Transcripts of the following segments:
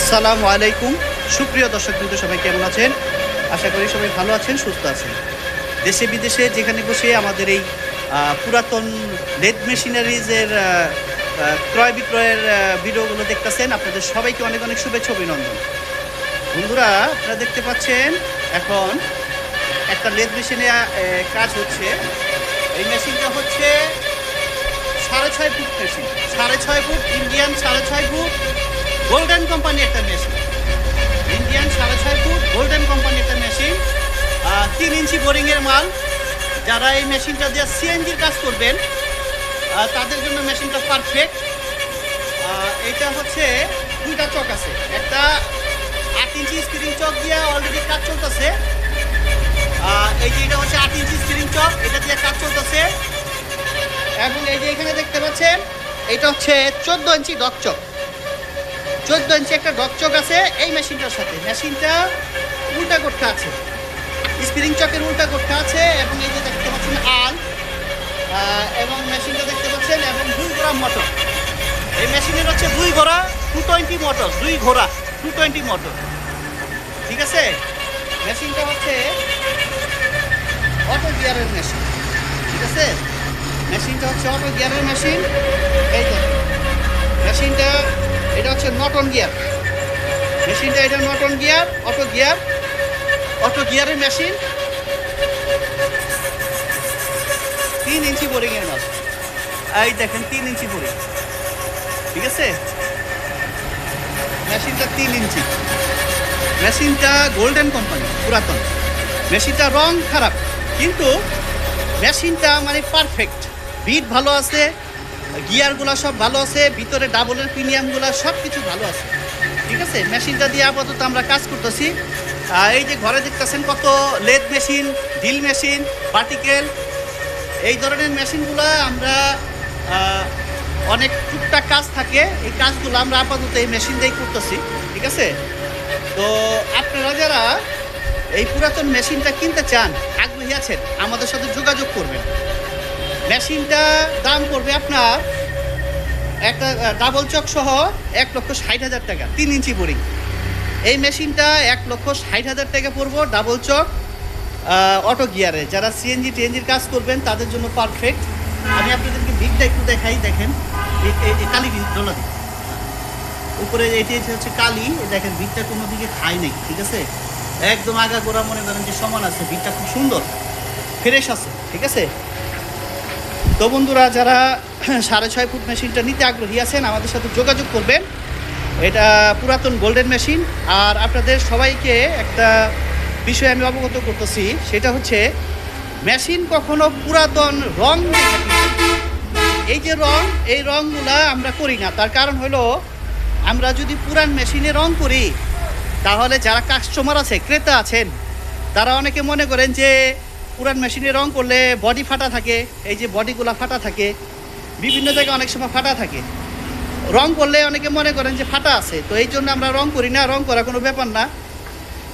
আসসালামু আলাইকুম। সুপ্রিয় দর্শকবৃন্দ, সবাই কেমন আছেন? আশা করি সবাই ভালো আছেন, সুস্থ আছেন। দেশে বিদেশে যেখানে বসে আমাদের এই পুরাতন লেদ মেশিনারিজের ক্রয় বিক্রয়ের ভিডিওগুলো দেখতেছেন, আপনাদের সবাইকে অনেক অনেক শুভেচ্ছা, অভিনন্দন। বন্ধুরা, আপনারা দেখতে পাচ্ছেন এখন একটা লেদ মেশিনে কাজ হচ্ছে। এই মেশিনটা হচ্ছে 6.5 foot machine, 6.5 foot Indian, 6.5 foot golden company একটা machine, Indian 6.5 foot golden company একটা মেশিন, 3 ইঞ্চি বোরিংয়ের মাল। যারা এই মেশিনটা দিয়ে সিএনজির কাজ করবেন তাদের জন্য মেশিনটা পারফেক্ট। এটা হচ্ছে দুইটা চক আছে, একটা 8 ইঞ্চি স্ক্রিন চক দিয়ে অলরেডি কাজ চলতেছে। এই যে এটা হচ্ছে 8 ইঞ্চি স্ক্রিন চক, এটা দিয়ে কাজ চলতেছে। এবং এই যে এখানে দেখতে পাচ্ছেন এটা হচ্ছে 14 ইঞ্চি ডক চক, 14 ইঞ্চি একটা ডক চক আছে এই মেশিনটার সাথে। মেশিনটা উল্টা করতে আছে, স্প্রিং চকের উল্টা করতে আছে। এবং এই যে দেখতে পাচ্ছেন এবং মেশিনটা দেখতে পাচ্ছেন এবং 2 ঘোড়া মোটর। এই মেশিনের হচ্ছে 2 ঘোড়া 220 মোটর, 2 ঘোড়া 220 মোটর। ঠিক আছে, মেশিনটা হচ্ছে অটো গিয়ারের মেশিন। ঠিক আছে, মেশিনটা হচ্ছে অটো গিয়ারের মেশিন। এই যে মেশিনটা এটা হচ্ছে নটন গিয়ার মেশিনটা, এটা নটন গিয়ার, অটো গিয়ারের মেশিন। 3 ইঞ্চি বোরিংয়ের মাল, এই দেখেন 3 ইঞ্চি বোরিং। ঠিক আছে, মেশিনটা 3 ইঞ্চি, মেশিনটা গোল্ডেন কোম্পানি, পুরাতন মেশিনটা। রং খারাপ কিন্তু মেশিনটা মানে পারফেক্ট, বিট ভালো আছে, গিয়ারগুলো সব ভালো আছে, ভিতরে ডাবলের প্রিমিয়ামগুলো সব কিছু ভালো আছে। ঠিক আছে, মেশিনটা দিয়ে আপাতত আমরা কাজ করতেছি। এই যে ঘরে দেখতেছেন কত lathe machine, drill machine, particle, এই ধরনের মেশিনগুলো আমরা অনেক টুকটাক কাজ থাকে, এই কাজগুলো আমরা আপাতত এই মেশিন দিয়েই করতেছি। ঠিক আছে, তো আপনারা যারা এই পুরাতন মেশিনটা কিনতে চান, আগ্রহী আছেন, আমাদের সাথে যোগাযোগ করবেন। মেশিনটা দাম পড়বে আপনার একটা ডাবল চক সহ 1,60,000 টাকা, 3 ইঞ্চি বোরিং। এই মেশিনটা 1,60,000 টাকা পড়বো, ডাবল চক, অটো গিয়ারে। যারা সিএনজি টিএনজির কাজ করবেন তাদের জন্য পারফেক্ট। আমি আপনাদেরকে ভিড়টা একটু দেখাই, দেখেন কালি ডোলা দিই উপরে, এটি হচ্ছে কালি। দেখেন ভিড়টা কোনো দিকে খাই নেই। ঠিক আছে, একদম আগা গোড়া মনে করেন যে সমান আছে, ভিড়টা খুব সুন্দর ফ্রেশ আছে। ঠিক আছে, তো বন্ধুরা, যারা 6.5 ফুট মেশিনটা নিতে আগ্রহী আছেন আমাদের সাথে যোগাযোগ করবেন। এটা পুরাতন গোল্ডেন মেশিন। আর আপনাদের সবাইকে একটা বিষয় আমি অবগত করতেছি, সেটা হচ্ছে মেশিন কখনো পুরাতন রং দেখে কিনবেন। এই যে রং, এই রংগুলা আমরা করি না। তার কারণ হলো, আমরা যদি পুরান মেশিনে রং করি তাহলে যারা কাস্টমার আছে, ক্রেতা আছেন, তারা অনেকে মনে করেন যে পুরান মেশিনে রং করলে বডি ফাটা থাকে, এই যে বডিগুলা ফাটা থাকে, বিভিন্ন জায়গায় অনেক সময় ফাটা থাকে। রং করলে অনেকে মনে করেন যে ফাটা আছে, তো এই জন্য আমরা রং করি না। রং করা কোনো ব্যাপার না,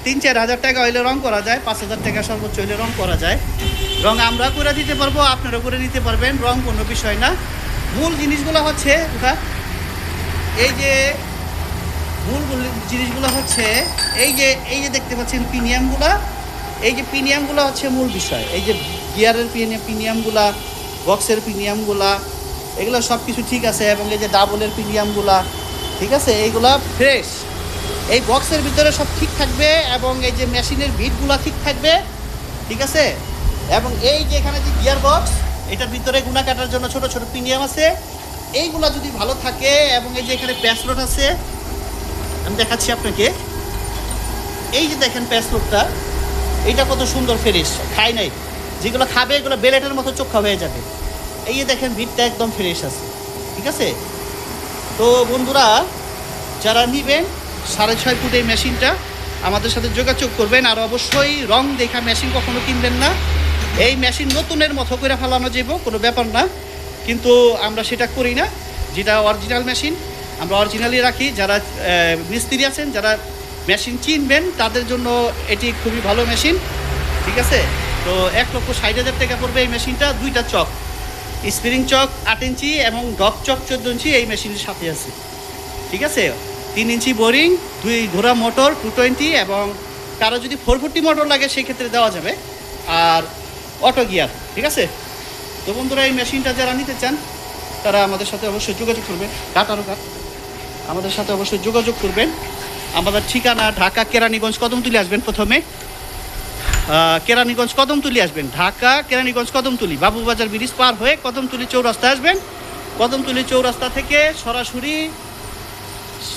3-4 হাজার টাকা হইলে রং করা যায়, 5,000 টাকা সর্বোচ্চ হইলে রং করা যায়। রং আমরা করে দিতে পারবো, আপনারা করে নিতে পারবেন, রং কোনো বিষয় না। মূল জিনিসগুলো হচ্ছে এই যে মূল জিনিসগুলো হচ্ছে এই যে দেখতে পাচ্ছেন প্রিমিয়ামগুলা, এই যে প্রিমিয়ামগুলো হচ্ছে মূল বিষয়। এই যে গিয়ারের প্রিমিয়ামগুলা, বক্সের প্রিমিয়ামগুলা, এগুলো সব কিছু ঠিক আছে। এবং এই যে ডাবলের প্রিমিয়ামগুলা, ঠিক আছে, এইগুলা ফ্রেশ। এই বক্সের ভিতরে সব ঠিক থাকবে এবং এই যে মেশিনের বিটগুলা ঠিক থাকবে। ঠিক আছে, এবং এই যে এখানে যে গিয়ার বক্স, এটার ভিতরে গুণা কাটার জন্য ছোট ছোট প্রিমিয়াম আছে, এইগুলা যদি ভালো থাকে। এবং এই যে এখানে প্যাসলোড আছে, আমি দেখাচ্ছি আপনাকে। এই যে দেখেন প্যাসলোডটা, এইটা কত সুন্দর ফ্রেশ, খাই নাই। যেগুলো খাবে এগুলো বেলেটের মতো চোখা হয়ে যাবে। এই যে দেখেন বিটটা একদম ফ্রেশ আছে। ঠিক আছে, তো বন্ধুরা, যারা নেবেন 6.5 ফুট এই মেশিনটা আমাদের সাথে যোগাযোগ করবেন। আর অবশ্যই রং দেখা মেশিন কখনো কিনবেন না। এই মেশিন নতুনের মতো করে ফেলানো যাবো, কোনো ব্যাপার না, কিন্তু আমরা সেটা করি না। যেটা অরিজিনাল মেশিন আমরা অরিজিনালি রাখি। যারা মিস্ত্রি আছেন, যারা মেশিন চিনবেন, তাদের জন্য এটি খুবই ভালো মেশিন। ঠিক আছে, তো 1,60,000 টাকা পড়বে এই মেশিনটা। 2টা চক, স্প্রিং চক 8 ইঞ্চি এবং ডক চক 14 ইঞ্চি এই মেশিনের সাথে আছে। ঠিক আছে, 3 ইঞ্চি বোরিং, 2 ঘোড়া মোটর 220, এবং কারো যদি 440 মোটর লাগে সেই ক্ষেত্রে দেওয়া যাবে, আর অটো গিয়ার। ঠিক আছে, তো বন্ধুরা এই মেশিনটা যারা নিতে চান তারা আমাদের সাথে অবশ্যই যোগাযোগ করবেন। আমাদের সাথে অবশ্যই যোগাযোগ করবেন। আমাদের ঠিকানা ঢাকা কেরানীগঞ্জ কদমতলী আসবেন। প্রথমে কেরানীগঞ্জ কদমতলী আসবেন, ঢাকা কেরানীগঞ্জ কদমতলী, বাবুবাজার ব্রিজ পার হয়ে কদমতলী চৌরাস্তা আসবেন। কদমতলী চৌরাস্তা থেকে সরাসরি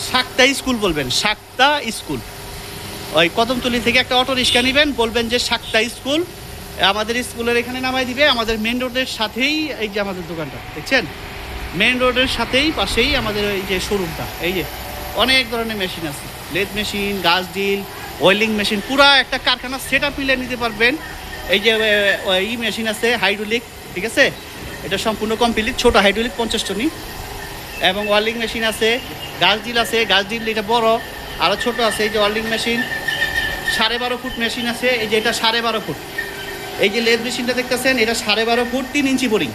শাক্তা স্কুল বলবেন, শাক্তা স্কুল। ওই কদমতলী থেকে একটা অটো রিক্সা নেবেন, বলবেন যে শাক্তা স্কুল, আমাদের স্কুলের এখানে নামাই দিবে। আমাদের মেন রোডের সাথেই এই যে আমাদের দোকানটা দেখছেন, মেন রোডের সাথেই পাশেই আমাদের এই যে শোরুমটা। এই যে অনেক ধরনের মেশিন আছে, লেদ মেশিন, গাছ ডিল, ওয়েল্ডিং মেশিন, পুরা একটা কারখানা সেট আপ মিলে নিতে পারবেন। এই যে ই মেশিন আছে হাইড্রোলিক, ঠিক আছে, এটা সম্পূর্ণ কমপ্লিট, ছোট হাইড্রোলিক 50 টনি, এবং ওয়েল্ডিং মেশিন আছে, গাছ ডিল আছে, গাছ ডিল এটা বড়, আরও ছোট আছে। এই যে ওয়েল্ডিং মেশিন 12.5 ফুট মেশিন আছে, এই যে এটা 12.5 ফুট। এই যে লেদ মেশিনটা দেখতেছেন, এটা 12.5 foot 3 inch boring,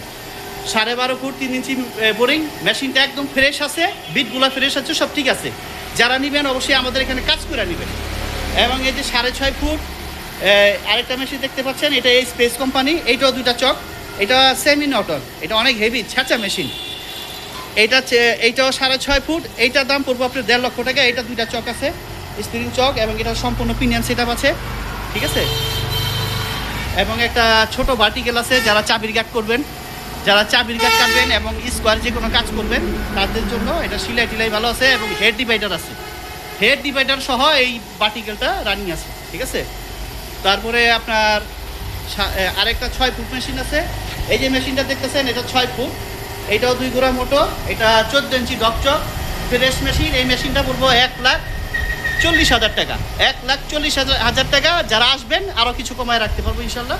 12.5 foot 3 inch boring. মেশিনটা একদম ফ্রেশ আছে, বিটগুলো ফ্রেশ আছে, সব ঠিক আছে। যারা নেবেন অবশ্যই আমাদের এখানে কাজ করে নেবেন। এবং এই যে 6.5 ফুট আরেকটা মেশিন দেখতে পাচ্ছেন, এটা এই স্পেস কোম্পানি, এইটাও 2টা চক, এটা সেমি নটর, এটা অনেক হেভি ছাঁচা মেশিন। এইটাও 6.5 ফুট, এইটার দাম পড়বো আপনার 1.5 লক্ষ টাকা। এটা 2টা চক আছে, স্প্রিং চক, এবং এটা সম্পূর্ণ পিনিয়ন সেট আপ আছে, ঠিক আছে। এবং একটা ছোট ভার্টিক্যাল আছে, যারা চাবির গার্ড করবেন, যারা চাবির গার্ড কাটবেন এবং স্কোয়ার যে কোনো কাজ করবেন তাদের জন্য এটা সিলাই টিলাই ভালো আছে, এবং হেড ডিভাইডার আছে, হেড ডিভাইডার সহ এই ভার্টিক্যালটা রানিং আছে, ঠিক আছে। তারপরে আপনার আরেকটা 6 ফুট মেশিন আছে, এই যে মেশিনটা দেখতেছেন এটা 6 ফুট, এইটাও 2 ঘোড়া মোটর, এটা 14 ইঞ্চি ডকচক ফ্রেশ মেশিন। এই মেশিনটা পড়বো 1,40,000 টাকা, 1,40,000 টাকা। যারা আসবেন আরও কিছু কমায় রাখতে পারবো ইনশাল্লাহ,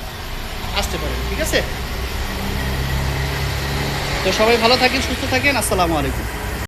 আসতে পারেন, ঠিক আছে। তো সবাই ভালো থাকেন, সুস্থ থাকেন, আসসালামু আলাইকুম।